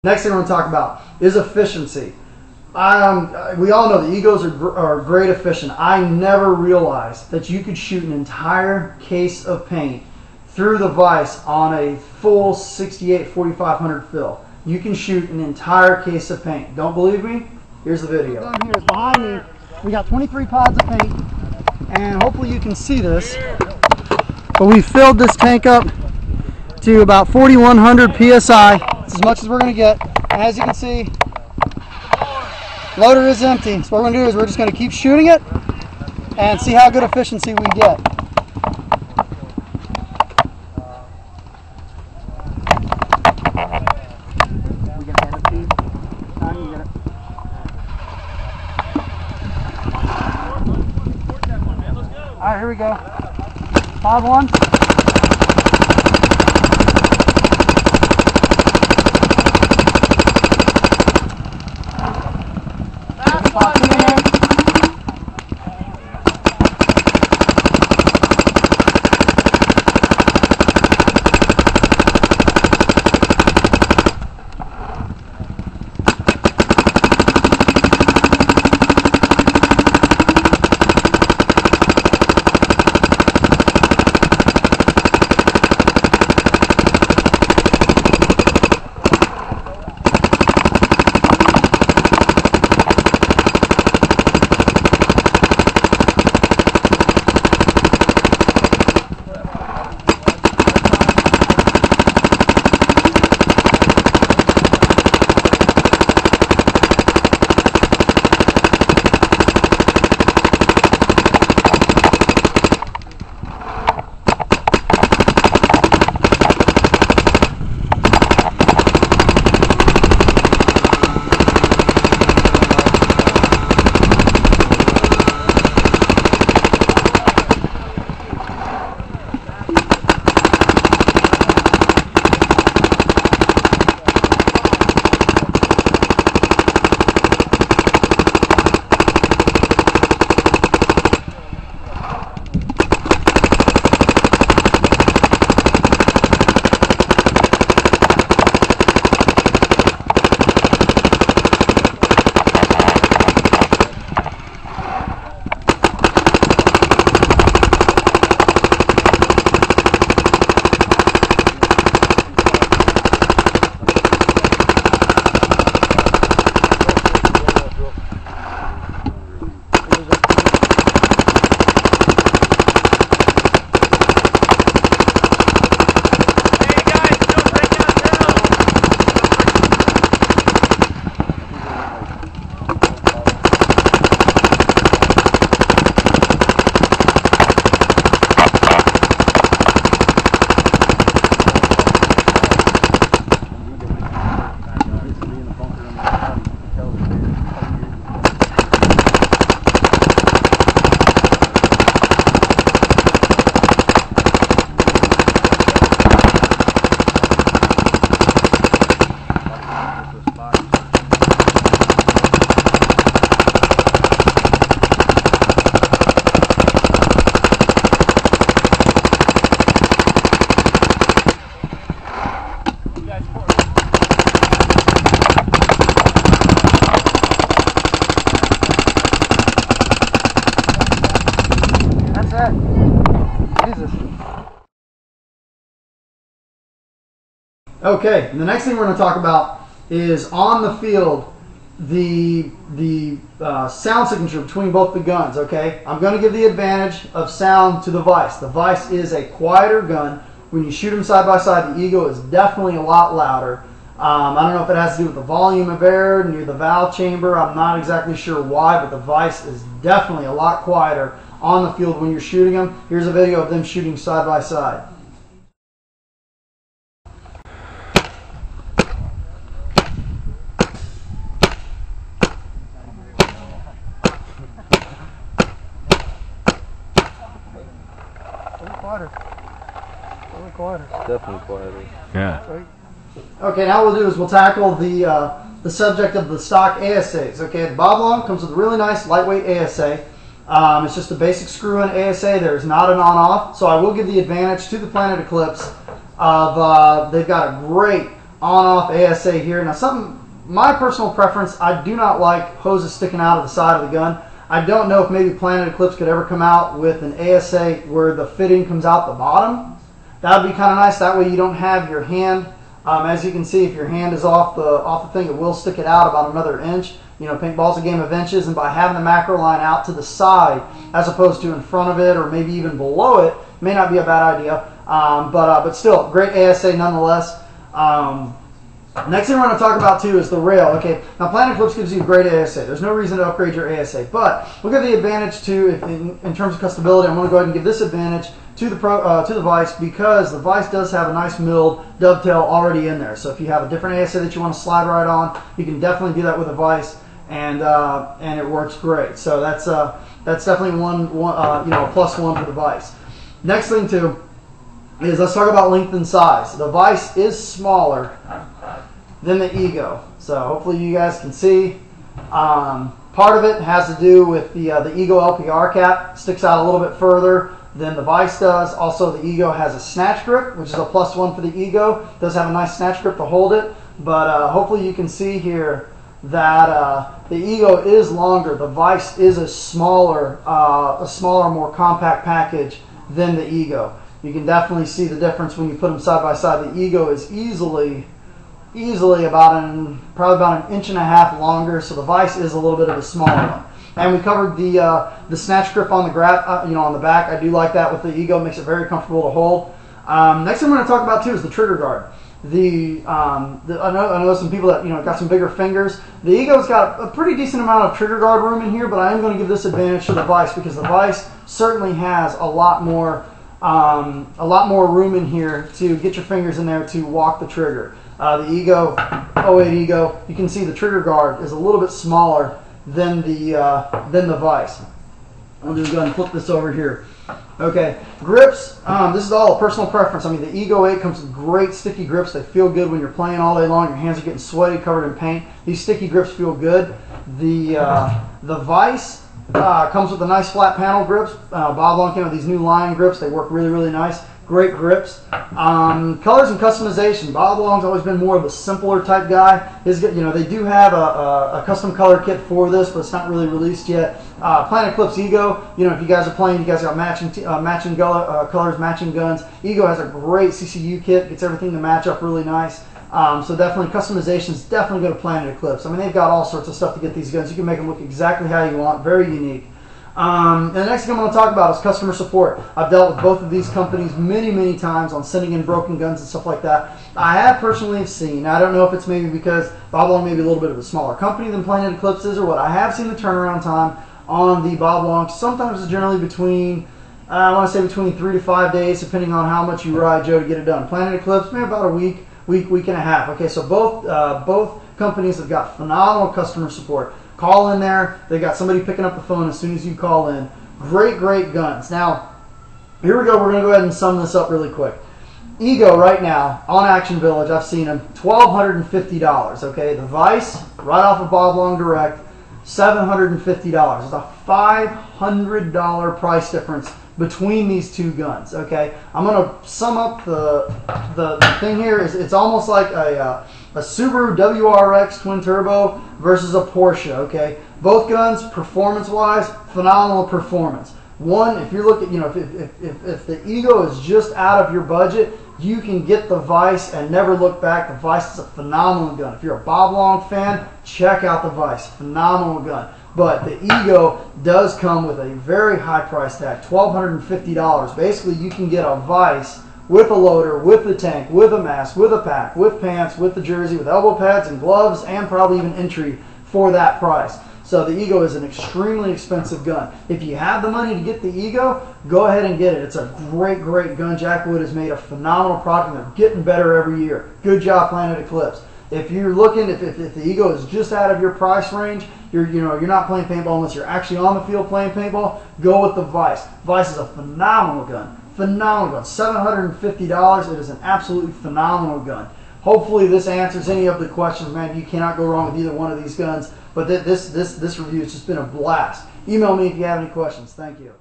Next thing we're going to talk about is efficiency. We all know the Egos are great efficient. I never realized that you could shoot an entire case of paint through the vise on a full 68-4500 fill. You can shoot an entire case of paint. Don't believe me? Here's the video. Down here is behind me. We got 23 pods of paint, and hopefully you can see this. But we filled this tank up to about 4100 psi. It's as much as we're going to get. As you can see, loader is empty. So what we're going to do is we're just going to keep shooting it and see how good efficiency we get. All right, here we go. Pod 1. Okay, and the next thing we're going to talk about is on the field, the sound signature between both the guns. Okay, I'm going to give the advantage of sound to the vise. The vise is a quieter gun. When you shoot them side by side, the Ego is definitely a lot louder. I don't know if it has to do with the volume of air near the valve chamber. I'm not exactly sure why, but the vise is definitely a lot quieter on the field when you're shooting them. Here's a video of them shooting side by side. It's definitely quieter. Yeah. Okay, now what we'll do is we'll tackle the subject of the stock ASAs. Okay, the bob long comes with a really nice lightweight ASA. It's just a basic screw-in ASA. There's not an on-off, so I will give the advantage to the Planet Eclipse of they've got a great on-off ASA here. Now my personal preference, I do not like hoses sticking out of the side of the gun. I don't know if maybe Planet Eclipse could ever come out with an ASA where the fitting comes out the bottom. That would be kind of nice. That way you don't have your hand. As you can see, if your hand is off the thing, it will stick it out about another inch. You know, paintball's a game of inches, and by having the macro line out to the side as opposed to in front of it or maybe even below it may not be a bad idea. But still, great ASA nonetheless. Next thing we're going to talk about too is the rail. Okay, now Planet Eclipse gives you a great ASA. There's no reason to upgrade your ASA, but look at the advantage too in terms of custability. I'm going to go ahead and give this advantage to the vise because the vise does have a nice milled dovetail already in there. So if you have a different ASA that you want to slide right on, you can definitely do that with a vise, and it works great. So that's definitely one a +1 for the vise. Next thing too is let's talk about length and size. The vise is smaller than the Ego, so hopefully you guys can see. Part of it has to do with the Ego LPR cap sticks out a little bit further than the vise does. Also, the Ego has a snatch grip, which is a +1 for the Ego. It does have a nice snatch grip to hold it, but hopefully you can see here that the Ego is longer. The vise is a smaller, more compact package than the Ego. You can definitely see the difference when you put them side by side. The Ego is easily probably about an 1.5 inches longer, so the vise is a little bit of a smaller one. And we covered the snatch grip on the on the back. I do like that with the Ego; makes it very comfortable to hold. Next thing we're going to talk about too is the trigger guard. I know some people that got some bigger fingers. The Ego's got a pretty decent amount of trigger guard room in here, but I am going to give this advantage to the vise because the vise certainly has a lot more room in here to get your fingers in there to walk the trigger. The Ego, 08 Ego, you can see the trigger guard is a little bit smaller than the vise. I'll just go ahead and flip this over here. Okay, grips. This is all a personal preference. I mean, the Ego 8 comes with great sticky grips. They feel good when you're playing all day long. Your hands are getting sweaty, covered in paint. These sticky grips feel good. The vise comes with a nice flat panel grips. Bob Long came with these new line grips. They work really, really nice. Great grips. Colors and customization. Bob Long's always been more of a simpler type guy. They do have a custom color kit for this, but it's not really released yet. Planet Eclipse Ego. If you guys are playing, you guys got matching colors, matching guns. Ego has a great CCU kit. Gets everything to match up really nice. So definitely customizations. Definitely go to Planet Eclipse. I mean, they've got all sorts of stuff to get these guns. You can make them look exactly how you want. Very unique. And the next thing I'm going to talk about is customer support. I've dealt with both of these companies many times on sending in broken guns and stuff like that. I have personally seen, I don't know if it's maybe because Bob Long may be a little bit of a smaller company than Planet Eclipse is or what, I have seen the turnaround time on the Bob Long sometimes is generally between, I want to say between 3 to 5 days, depending on how much you ride Joe to get it done. Planet Eclipse, maybe about a week and a half. Okay, so both companies have got phenomenal customer support. Call in there. They got somebody picking up the phone as soon as you call in. Great guns. Now, here we go. We're going to go ahead and sum this up really quick. Ego right now on Action Village, I've seen them $1,250. Okay, the vise right off of Bob Long Direct, $750. It's a $500 price difference between these two guns. Okay, I'm going to sum up the thing here. It's almost like a Subaru WRX twin turbo versus a Porsche. Okay, both guns performance-wise, phenomenal performance. One, if you're looking, if the Ego is just out of your budget, you can get the vise and never look back. The vise is a phenomenal gun. If you're a Bob Long fan, check out the vise. Phenomenal gun. But the Ego does come with a very high price tag, $1,250. Basically, you can get a vise with a loader, with the tank, with a mask, with a pack, with pants, with the jersey, with elbow pads and gloves, and probably even entry for that price. So the Ego is an extremely expensive gun. If you have the money to get the Ego, go ahead and get it. It's a great gun. Jack Wood has made a phenomenal product, and they're getting better every year. Good job, Planet Eclipse. If you're looking, if the Ego is just out of your price range, you're not playing paintball unless you're actually on the field playing paintball, go with the vise. Vise is a phenomenal gun. Phenomenal gun. $750. It is an absolutely phenomenal gun. Hopefully this answers any of the questions, man. You cannot go wrong with either one of these guns. But this review has just been a blast. Email me if you have any questions. Thank you.